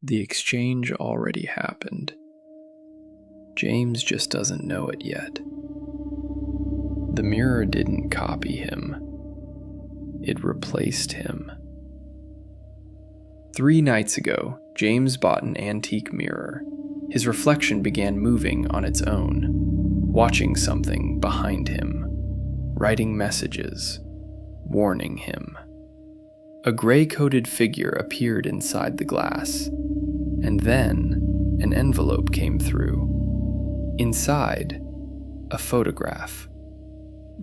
The exchange already happened. James just doesn't know it yet. The mirror didn't copy him. It replaced him. 3 nights ago, James bought an antique mirror. His reflection began moving on its own, watching something behind him, writing messages, warning him. A gray-coated figure appeared inside the glass, and then an envelope came through. Inside, a photograph.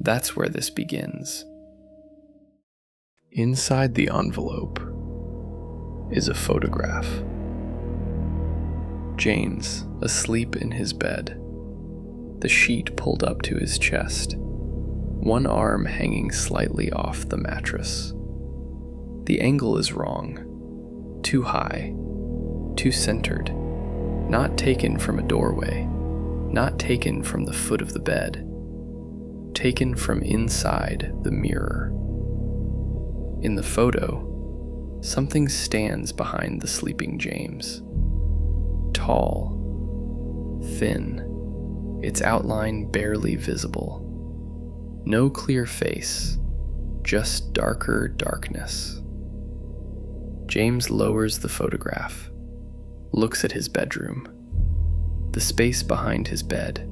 That's where this begins. Inside the envelope is a photograph. James, asleep in his bed, the sheet pulled up to his chest, one arm hanging slightly off the mattress. The angle is wrong, too high, too centered, not taken from a doorway, not taken from the foot of the bed, taken from inside the mirror. In the photo, something stands behind the sleeping James. Tall, thin, its outline barely visible. No clear face, just darker darkness. James lowers the photograph, looks at his bedroom, the space behind his bed,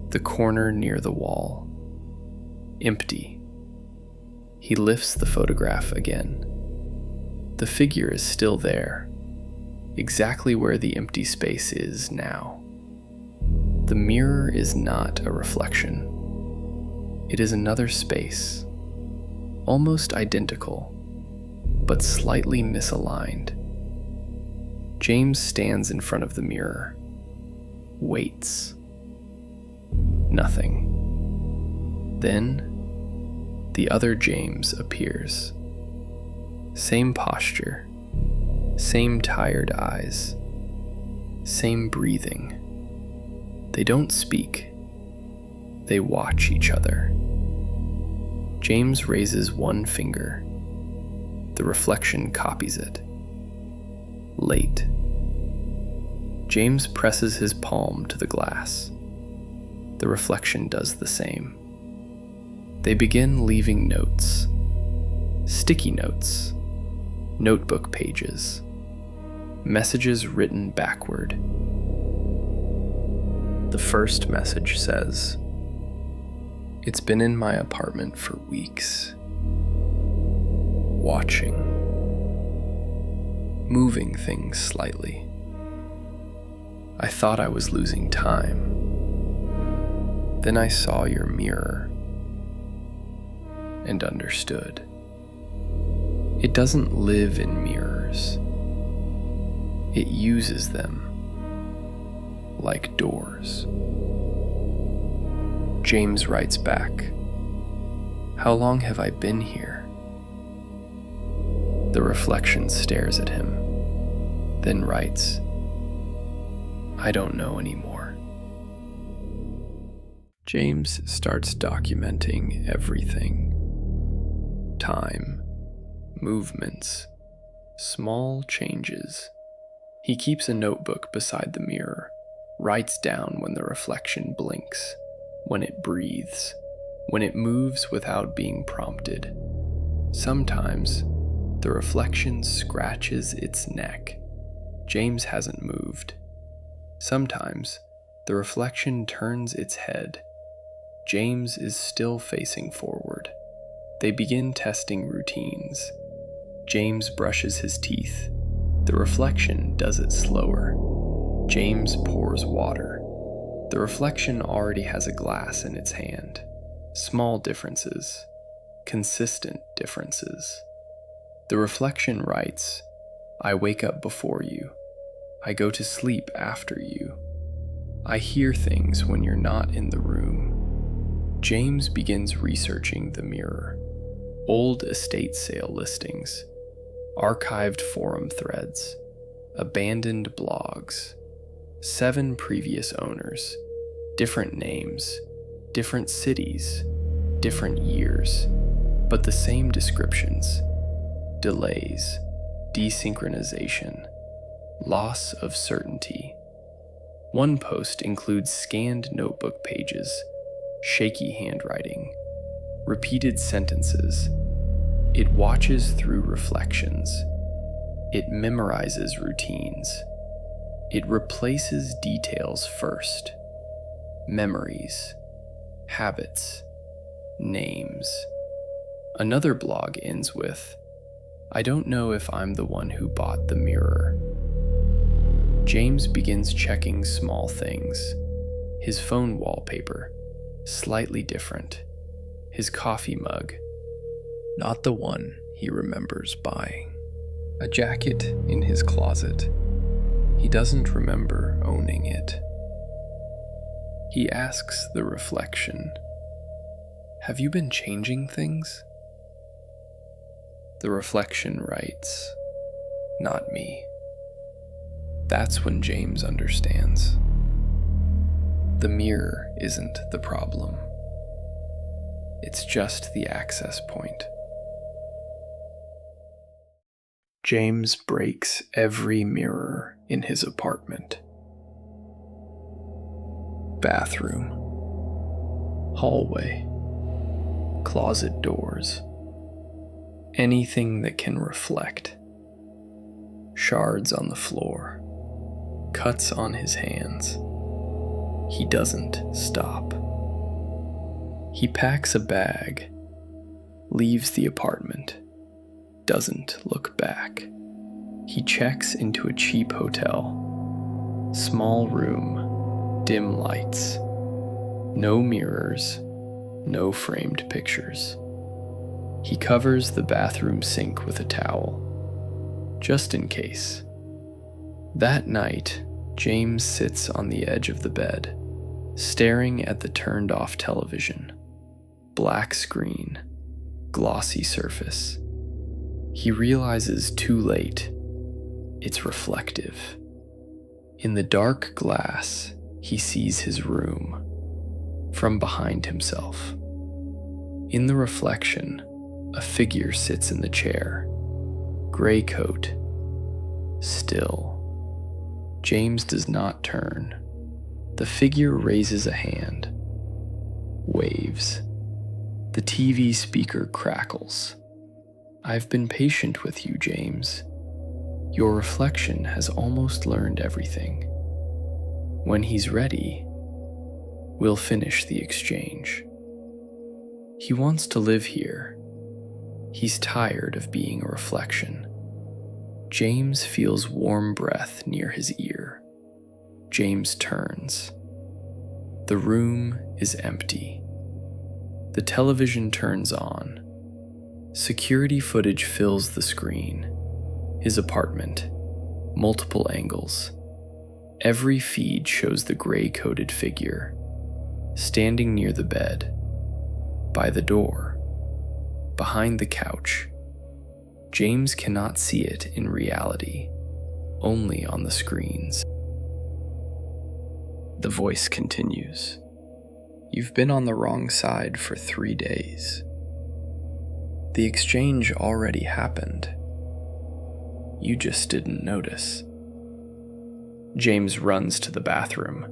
the corner near the wall. Empty. He lifts the photograph again. The figure is still there, exactly where the empty space is now. The mirror is not a reflection. It is another space, almost identical, but slightly misaligned. James stands in front of the mirror, waits. Nothing. Then, the other James appears. Same posture, same tired eyes, same breathing. They don't speak. They watch each other. James raises one finger. The reflection copies it. Late. James presses his palm to the glass. The reflection does the same. They begin leaving notes. Sticky notes. Notebook pages. Messages written backward. The first message says, "It's been in my apartment for weeks. Watching. Moving things slightly. I thought I was losing time. Then I saw your mirror and understood. It doesn't live in mirrors. It uses them like doors." James writes back, "How long have I been here?" The reflection stares at him, then writes, "I don't know anymore." James starts documenting everything. Time, movements, small changes. He keeps a notebook beside the mirror, writes down when the reflection blinks, when it breathes, when it moves without being prompted. Sometimes, the reflection scratches its neck. James hasn't moved. Sometimes, the reflection turns its head. James is still facing forward. They begin testing routines. James brushes his teeth. The reflection does it slower. James pours water. The reflection already has a glass in its hand. Small differences. Consistent differences. The reflection writes, "I wake up before you. I go to sleep after you. I hear things when you're not in the room." James begins researching the mirror. Old estate sale listings, archived forum threads, abandoned blogs, 7 previous owners, different names, different cities, different years, but the same descriptions: delays, desynchronization, loss of certainty. One post includes scanned notebook pages, shaky handwriting, repeated sentences. It watches through reflections. It memorizes routines. It replaces details first. Memories, habits, names. Another blog ends with, "I don't know if I'm the one who bought the mirror." James begins checking small things. His phone wallpaper, slightly different. His coffee mug, not the one he remembers buying. A jacket in his closet. He doesn't remember owning it. He asks the reflection, "Have you been changing things?" The reflection writes, "Not me." That's when James understands. The mirror isn't the problem. It's just the access point. James breaks every mirror in his apartment. Bathroom, hallway, closet doors, anything that can reflect. Shards on the floor, cuts on his hands. He doesn't stop. He packs a bag, leaves the apartment, doesn't look back. He checks into a cheap hotel. Small room, dim lights, no mirrors, no framed pictures. He covers the bathroom sink with a towel, just in case. That night, James sits on the edge of the bed, staring at the turned-off television. Black screen, glossy surface. He realizes too late, it's reflective. In the dark glass, he sees his room, from behind himself. In the reflection, a figure sits in the chair, gray coat, still. James does not turn. The figure raises a hand, waves. The TV speaker crackles. "I've been patient with you, James. Your reflection has almost learned everything. When he's ready, we'll finish the exchange." He wants to live here. He's tired of being a reflection. James feels warm breath near his ear. James turns. The room is empty. The television turns on. Security footage fills the screen. His apartment, multiple angles. Every feed shows the gray-coated figure, standing near the bed, by the door, behind the couch. James cannot see it in reality, only on the screens. The voice continues. "You've been on the wrong side for 3 days. The exchange already happened. You just didn't notice." James runs to the bathroom.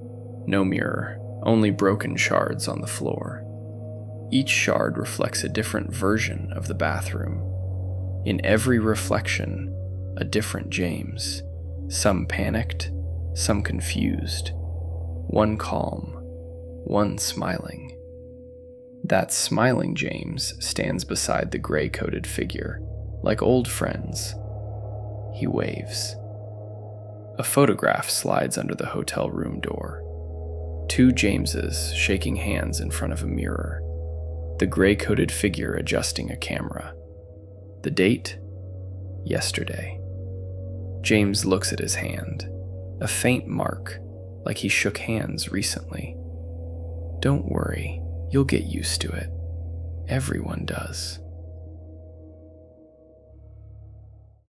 No mirror, only broken shards on the floor. Each shard reflects a different version of the bathroom. In every reflection, a different James. Some panicked, some confused. One calm, one smiling. That smiling James stands beside the gray-coated figure, like old friends. He waves. A photograph slides under the hotel room door. 2 Jameses shaking hands in front of a mirror. The gray-coated figure adjusting a camera. The date? Yesterday. James looks at his hand. A faint mark, like he shook hands recently. Don't worry, you'll get used to it. Everyone does.